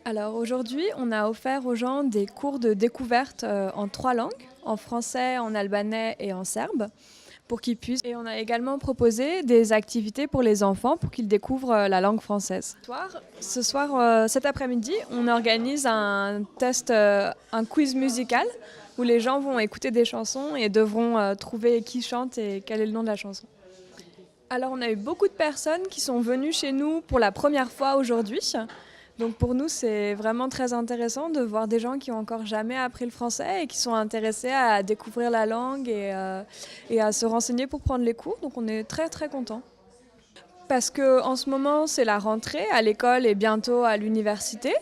Alors aujourd'hui, on a offert aux gens des cours de découverte en 3 langues, en français, en albanais et en serbe, pour qu'ils puissent. Et on a également proposé des activités pour les enfants pour qu'ils découvrent la langue française. Cet après-midi, on organise un test, un quiz musical où les gens vont écouter des chansons et devront trouver qui chante et quel est le nom de la chanson. Alors on a eu beaucoup de personnes qui sont venues chez nous pour la première fois aujourd'hui. Donc pour nous, c'est vraiment très intéressant de voir des gens qui ont encore jamais appris le français et qui sont intéressés à découvrir la langue et à se renseigner pour prendre les cours. Donc on est très très contents. Parce qu'en ce moment, c'est la rentrée à l'école et bientôt à l'université.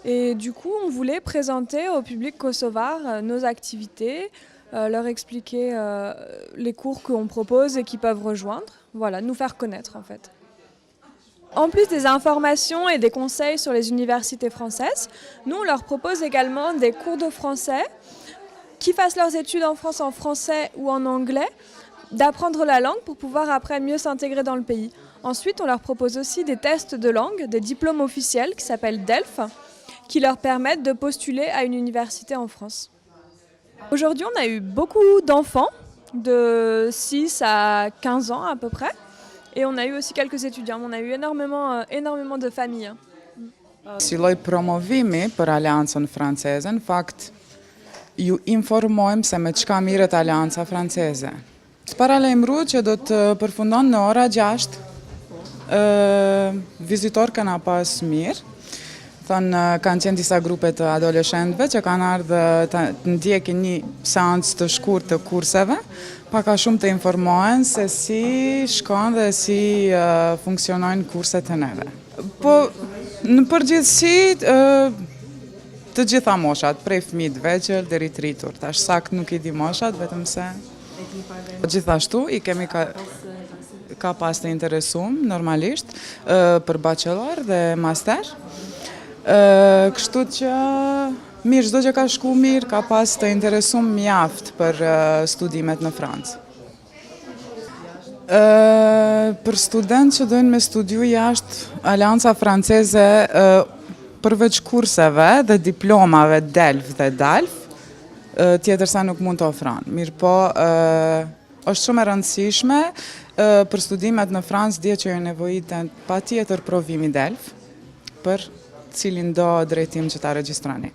Et du coup, on voulait présenter au public kosovar nos activités, leur expliquer les cours qu'on propose et qu'ils peuvent rejoindre. Voilà, nous faire connaître en fait. En plus des informations et des conseils sur les universités françaises, nous on leur propose également des cours de français, qui fassent leurs études en France en français ou en anglais, d'apprendre la langue pour pouvoir après mieux s'intégrer dans le pays. Ensuite, on leur propose aussi des tests de langue, des diplômes officiels qui s'appellent DELF, qui leur permettent de postuler à une université en France. Aujourd'hui, on a eu beaucoup d'enfants, de 6 à 15 ans à peu près. Et on a eu aussi quelques étudiants. On a eu énormément de familles. Si lloj promovimi për Aleancën Franceze, në fakt ju informojmë se me çka mirret Aleanca Franceze. Të paralajmëruar që do të përfundon në ora 6. Vizitor kanë pas mirë. Kanë qenë disa grupe të adoleshentëve që kanë ardhur të ndjekin një seancë të shkurtë të kurseve, pak a shumë të informohen se si shkon dhe si funksionojnë kurset e neve. Po, në përgjithësi, të gjitha moshat, prej fëmijë të vegjël deri të rritur. Tash sakt nuk I di moshat, vetëm se gjithashtu I kemi ka pas të interesum normalisht për bachelor dhe master. Kështu që mirë, çdo që ka shku mirë, ka pas të interesum mjaft për studimet në Francë. Për student që dojnë me studiu jashtë Aleanca Franceze, përveç kurseve dhe diplomave DELF dhe DALF, tjetër sa nuk mund të ofron. Mirë po, është shumë e rëndësishme për studimet në Francë, dje që ju nevojitet patjetër provimi DELF për cilin do drejtim që ta regjistroni.